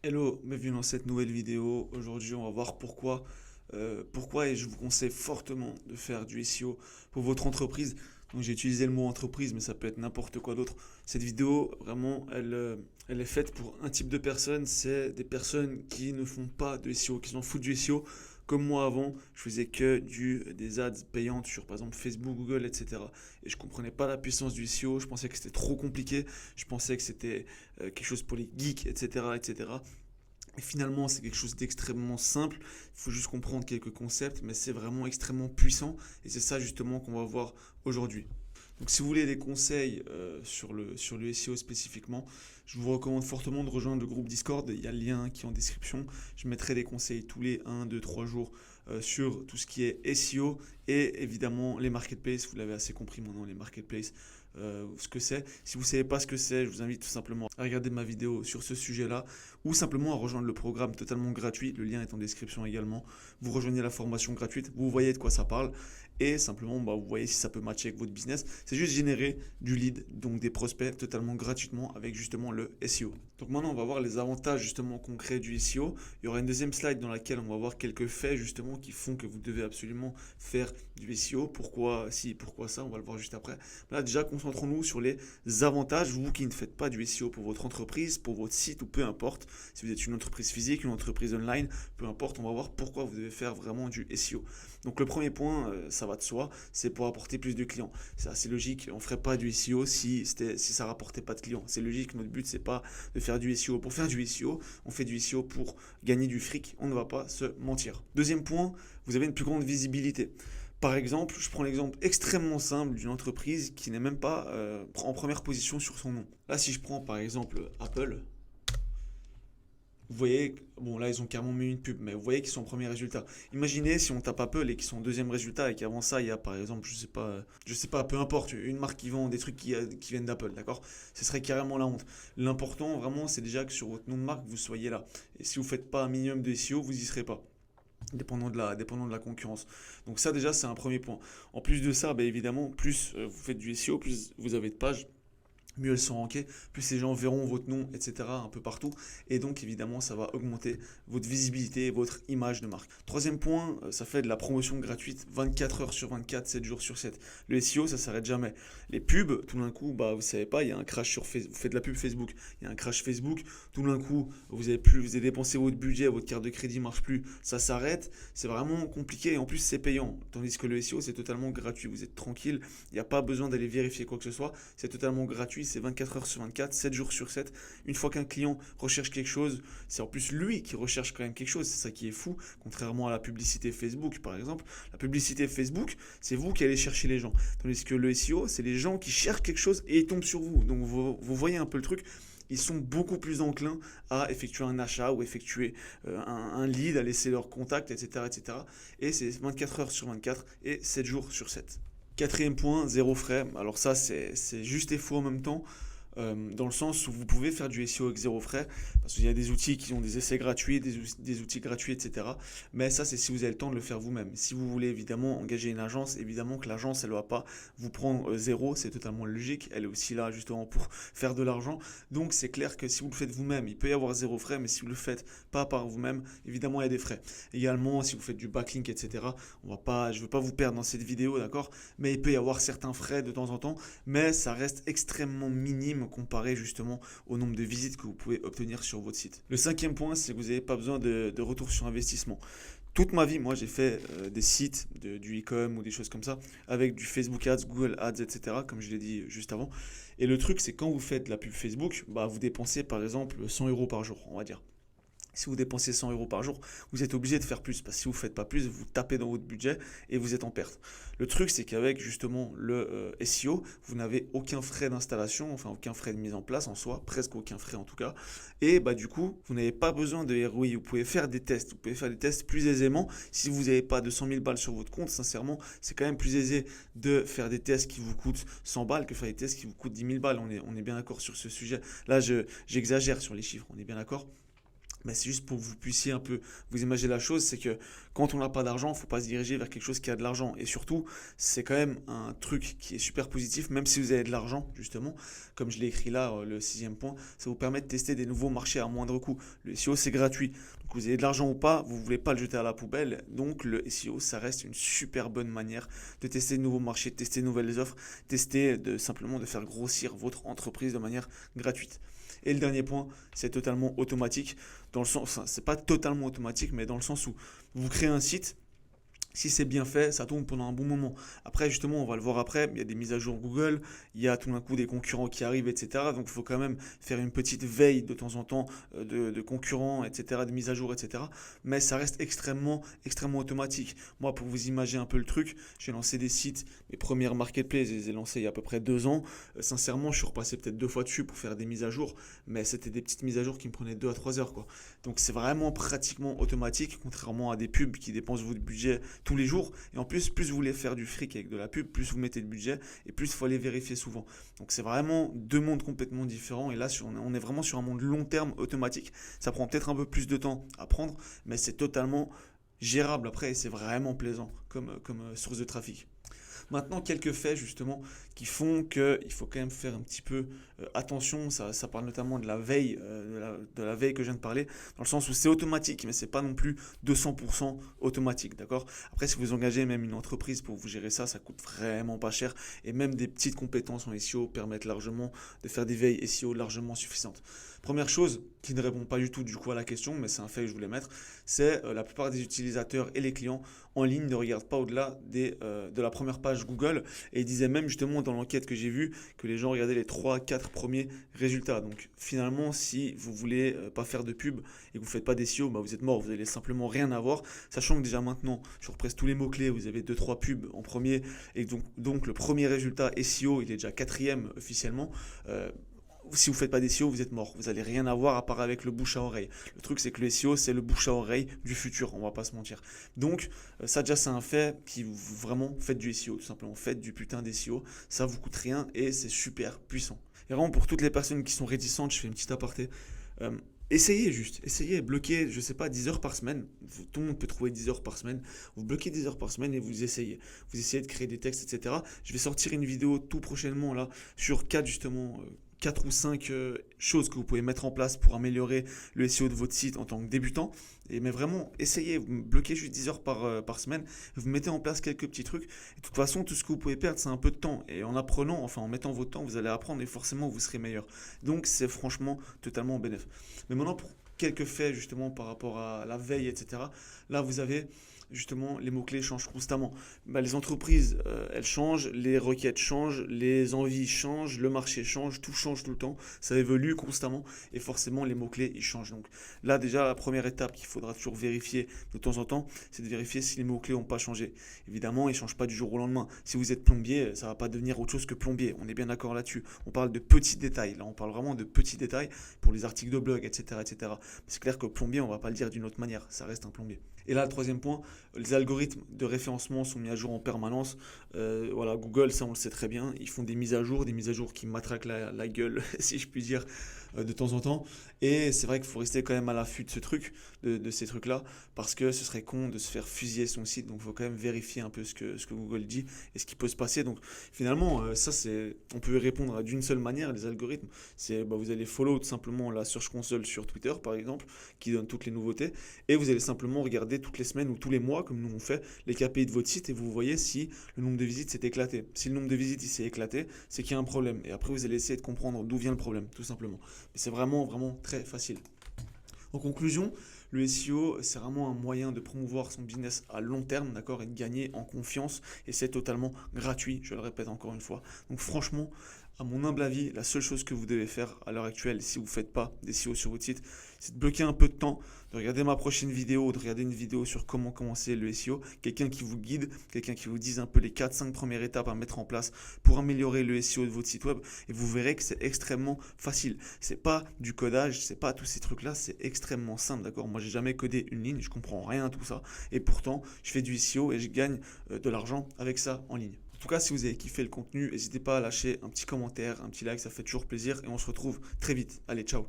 Hello, bienvenue dans cette nouvelle vidéo. Aujourd'hui, on va voir pourquoi et je vous conseille fortement de faire du SEO pour votre entreprise. Donc, j'ai utilisé le mot entreprise, mais ça peut être n'importe quoi d'autre. Cette vidéo, vraiment, elle est faite pour un type de personnes. C'est des personnes qui ne font pas de SEO, qui s'en foutent du SEO. Comme moi avant, je faisais que des ads payantes sur par exemple Facebook, Google, etc. Et je comprenais pas la puissance du SEO. Je pensais que c'était trop compliqué. Je pensais que c'était quelque chose pour les geeks, etc., etc. Et finalement, c'est quelque chose d'extrêmement simple. Il faut juste comprendre quelques concepts, mais c'est vraiment extrêmement puissant. Et c'est ça justement qu'on va voir aujourd'hui. Donc si vous voulez des conseils sur le SEO spécifiquement, je vous recommande fortement de rejoindre le groupe Discord. Il y a le lien qui est en description. Je mettrai des conseils tous les 1, 2, 3 jours sur tout ce qui est SEO et évidemment les marketplaces. Vous l'avez assez compris maintenant, les marketplaces, ce que c'est. Si vous ne savez pas ce que c'est, je vous invite tout simplement à regarder ma vidéo sur ce sujet-là ou simplement à rejoindre le programme totalement gratuit. Le lien est en description également. Vous rejoignez la formation gratuite, vous voyez de quoi ça parle et simplement vous voyez si ça peut matcher avec votre business. C'est juste générer du lead, donc des prospects totalement gratuitement avec justement le SEO. Donc maintenant on va voir les avantages justement concrets du SEO. Il y aura une deuxième slide dans laquelle on va voir quelques faits justement qui font que vous devez absolument faire du SEO. Pourquoi si, pourquoi ça, on va le voir juste après. Là déjà concentrons-nous sur les avantages, vous qui ne faites pas du SEO pour votre entreprise, pour votre site ou peu importe, si vous êtes une entreprise physique, une entreprise online, peu importe, on va voir pourquoi vous devez faire vraiment du SEO. Donc le premier point, ça va de soi, c'est pour apporter plus de clients. C'est assez logique, on ne ferait pas du SEO si ça rapportait pas de clients. C'est logique, notre but c'est pas de faire du SEO pour faire du SEO, on fait du SEO pour gagner du fric, on ne va pas se mentir. Deuxième point, vous avez une plus grande visibilité. Par exemple, je prends l'exemple extrêmement simple d'une entreprise qui n'est même pas en première position sur son nom. Là, si je prends par exemple Apple, vous voyez, bon là ils ont carrément mis une pub, mais vous voyez qu'ils sont en premier résultat. Imaginez si on tape Apple et qu'ils sont en deuxième résultat et qu'avant ça il y a par exemple, je sais pas, peu importe, une marque qui vend des trucs qui viennent d'Apple, d'accord? Ce serait carrément la honte. L'important vraiment c'est déjà que sur votre nom de marque vous soyez là. Et si vous ne faites pas un minimum de SEO, vous y serez pas. Dépendant de la concurrence. Donc ça déjà c'est un premier point. En plus de ça, bah, évidemment, plus vous faites du SEO, plus vous avez de pages, mieux elles sont rankées, plus les gens verront votre nom, etc. un peu partout. Et donc évidemment, ça va augmenter votre visibilité et votre image de marque. Troisième point, ça fait de la promotion gratuite 24 heures sur 24, 7 jours sur 7. Le SEO, ça s'arrête jamais. Les pubs, tout d'un coup, bah, vous savez pas, il y a un crash sur Facebook. Vous faites de la pub Facebook, il y a un crash Facebook. Tout d'un coup, vous avez dépensé votre budget, votre carte de crédit marche plus, ça s'arrête. C'est vraiment compliqué et en plus c'est payant. Tandis que le SEO, c'est totalement gratuit. Vous êtes tranquille, il n'y a pas besoin d'aller vérifier quoi que ce soit. C'est totalement gratuit, c'est 24 heures sur 24, 7 jours sur 7. Une fois qu'un client recherche quelque chose, c'est en plus lui qui recherche quand même quelque chose. C'est ça qui est fou, contrairement à la publicité Facebook par exemple. La publicité Facebook, c'est vous qui allez chercher les gens. Tandis que le SEO, c'est les gens qui cherchent quelque chose et ils tombent sur vous. Donc vous voyez un peu le truc. Ils sont beaucoup plus enclins à effectuer un achat ou effectuer un lead, à laisser leur contact, etc., etc. Et c'est 24 heures sur 24 et 7 jours sur 7. Quatrième point, zéro frais. Alors ça, c'est juste et faux en même temps, dans le sens où vous pouvez faire du SEO avec zéro frais, parce qu'il y a des outils qui ont des essais gratuits, des outils gratuits, etc. Mais ça, c'est si vous avez le temps de le faire vous-même. Si vous voulez évidemment engager une agence, évidemment que l'agence, elle ne va pas vous prendre zéro, c'est totalement logique. Elle est aussi là justement pour faire de l'argent. Donc c'est clair que si vous le faites vous-même, il peut y avoir zéro frais, mais si vous le faites pas par vous-même, évidemment il y a des frais. Également, si vous faites du backlink, etc., je ne veux pas vous perdre dans cette vidéo, d'accord? Mais il peut y avoir certains frais de temps en temps, mais ça reste extrêmement minime comparé justement au nombre de visites que vous pouvez obtenir sur votre site. Le cinquième point, c'est que vous n'avez pas besoin de retour sur investissement. Toute ma vie, moi, j'ai fait des sites, du e-com ou des choses comme ça, avec du Facebook Ads, Google Ads, etc., comme je l'ai dit juste avant. Et le truc, c'est quand vous faites de la pub Facebook, bah, vous dépensez par exemple 100 euros par jour, on va dire. Si vous dépensez 100 euros par jour, vous êtes obligé de faire plus. Parce que si vous ne faites pas plus, vous tapez dans votre budget et vous êtes en perte. Le truc, c'est qu'avec justement le SEO, vous n'avez aucun frais d'installation, enfin aucun frais de mise en place en soi, presque aucun frais en tout cas. Et bah du coup, vous n'avez pas besoin de ROI. Vous pouvez faire des tests. Vous pouvez faire des tests plus aisément. Si vous n'avez pas 200 000 balles sur votre compte, sincèrement, c'est quand même plus aisé de faire des tests qui vous coûtent 100 balles que faire des tests qui vous coûtent 10 000 balles. On est bien d'accord sur ce sujet. Là, j'exagère sur les chiffres, on est bien d'accord. Mais c'est juste pour que vous puissiez un peu vous imaginer la chose, c'est que quand on n'a pas d'argent, il ne faut pas se diriger vers quelque chose qui a de l'argent. Et surtout, c'est quand même un truc qui est super positif, même si vous avez de l'argent, justement, comme je l'ai écrit là, le sixième point, ça vous permet de tester des nouveaux marchés à moindre coût. Le SEO, c'est gratuit. Donc vous avez de l'argent ou pas, vous ne voulez pas le jeter à la poubelle. Donc le SEO, ça reste une super bonne manière de tester de nouveaux marchés, de tester de nouvelles offres, tester simplement de faire grossir votre entreprise de manière gratuite. Et le dernier point, c'est totalement automatique, dans le sens, enfin, c'est pas totalement automatique, mais dans le sens où vous créez un site, si c'est bien fait, ça tourne pendant un bon moment. Après, justement, on va le voir après, il y a des mises à jour Google, il y a tout d'un coup des concurrents qui arrivent, etc. Donc, il faut quand même faire une petite veille de temps en temps de concurrents, etc., de mises à jour, etc. Mais ça reste extrêmement automatique. Moi, pour vous imaginer un peu le truc, j'ai lancé des sites, mes premières marketplaces, je les ai lancés il y a à peu près 2 ans. Sincèrement, je suis repassé peut-être 2 fois dessus pour faire des mises à jour, mais c'était des petites mises à jour qui me prenaient 2 à 3 heures, quoi. Donc, c'est vraiment pratiquement automatique, contrairement à des pubs qui dépensent votre budget tous les jours. Et en plus, plus vous voulez faire du fric avec de la pub, plus vous mettez de budget et plus il faut aller vérifier souvent. Donc c'est vraiment deux mondes complètement différents. Et là, on est vraiment sur un monde long terme automatique. Ça prend peut-être un peu plus de temps à prendre, mais c'est totalement gérable après et c'est vraiment plaisant comme source de trafic. Maintenant, quelques faits justement qui font qu'il faut quand même faire un petit peu attention. Ça parle notamment de la veille, de la veille que je viens de parler, dans le sens où c'est automatique, mais c'est pas non plus 200% automatique, d'accord? Après, si vous engagez même une entreprise pour vous gérer ça, ça coûte vraiment pas cher. Et même des petites compétences en SEO permettent largement de faire des veilles SEO largement suffisantes. Première chose qui ne répond pas du tout du coup à la question, mais c'est un fait que je voulais mettre, c'est la plupart des utilisateurs et les clients en ligne ne regardent pas au-delà de la première page Google. Et ils disaient même justement dans l'enquête que j'ai vue que les gens regardaient les 3-4 premiers résultats. Donc finalement, si vous voulez pas faire de pub et que vous ne faites pas d'SEO, bah vous êtes mort, vous n'allez simplement rien avoir. Sachant que déjà maintenant, je represse tous les mots-clés, vous avez 2-3 pubs en premier. Et donc le premier résultat SEO, il est déjà quatrième officiellement. Si vous ne faites pas d'SEO, vous êtes mort. Vous n'allez rien avoir à part avec le bouche à oreille. Le truc, c'est que le SEO, c'est le bouche à oreille du futur, on va pas se mentir. Donc, ça déjà, c'est un fait qui vous vraiment faites du SEO, tout simplement. Faites du putain d'SEO, ça vous coûte rien et c'est super puissant. Et vraiment, pour toutes les personnes qui sont réticentes, je fais une petite aparté. Essayez juste, essayez, bloquez, je sais pas, 10 heures par semaine. Tout le monde peut trouver 10 heures par semaine. Vous bloquez 10 heures par semaine et vous essayez. Vous essayez de créer des textes, etc. Je vais sortir une vidéo tout prochainement là sur 4 justement. 4 ou 5 choses que vous pouvez mettre en place pour améliorer le SEO de votre site en tant que débutant. Mais vraiment, essayez, vous bloquez juste 10 heures par semaine, vous mettez en place quelques petits trucs. Et de toute façon, tout ce que vous pouvez perdre, c'est un peu de temps. Et en apprenant, enfin en mettant votre temps, vous allez apprendre et forcément, vous serez meilleur. Donc, c'est franchement totalement bénéfique. Mais maintenant, pour quelques faits justement par rapport à la veille, etc., là, vous avez justement les mots-clés changent constamment. Bah, les entreprises, elles changent, les requêtes changent, les envies changent, le marché change, tout change tout le temps, ça évolue constamment et forcément les mots-clés ils changent. Donc là déjà la première étape qu'il faudra toujours vérifier de temps en temps, c'est de vérifier si les mots-clés n'ont pas changé. Évidemment, ils ne changent pas du jour au lendemain. Si vous êtes plombier, ça ne va pas devenir autre chose que plombier, on est bien d'accord là-dessus. On parle de petits détails, là on parle vraiment de petits détails pour les articles de blog, etc. etc. C'est clair que plombier, on ne va pas le dire d'une autre manière, ça reste un plombier. Et là, le troisième point, les algorithmes de référencement sont mis à jour en permanence. Voilà, Google, ça on le sait très bien, ils font des mises à jour qui matraquent la gueule, si je puis dire, de temps en temps. Et c'est vrai qu'il faut rester quand même à l'affût de ce truc, de ces trucs-là, parce que ce serait con de se faire fusiller son site. Donc il faut quand même vérifier un peu ce que Google dit et ce qui peut se passer. Donc finalement, on peut y répondre d'une seule manière, les algorithmes. C'est vous allez follow tout simplement la Search Console sur Twitter, par exemple, qui donne toutes les nouveautés, et vous allez simplement regarder toutes les semaines ou tous les mois, comme nous on fait, les KPI de votre site et vous voyez si le nombre de visites s'est éclaté. Si le nombre de visites s'est éclaté, c'est qu'il y a un problème. Et après, vous allez essayer de comprendre d'où vient le problème, tout simplement. Mais c'est vraiment très facile. En conclusion, le SEO, c'est vraiment un moyen de promouvoir son business à long terme, d'accord, et de gagner en confiance. Et c'est totalement gratuit, je le répète encore une fois. Donc franchement, à mon humble avis, la seule chose que vous devez faire à l'heure actuelle, si vous ne faites pas des SEO sur votre site, c'est de bloquer un peu de temps, de regarder ma prochaine vidéo, de regarder une vidéo sur comment commencer le SEO, quelqu'un qui vous guide, quelqu'un qui vous dise un peu les 4-5 premières étapes à mettre en place pour améliorer le SEO de votre site web, et vous verrez que c'est extrêmement facile. C'est pas du codage, c'est pas tous ces trucs-là, c'est extrêmement simple, d'accord? Moi, j'ai jamais codé une ligne, je comprends rien à tout ça, et pourtant, je fais du SEO et je gagne de l'argent avec ça en ligne. En tout cas, si vous avez kiffé le contenu, n'hésitez pas à lâcher un petit commentaire, un petit like, ça fait toujours plaisir et on se retrouve très vite. Allez, ciao!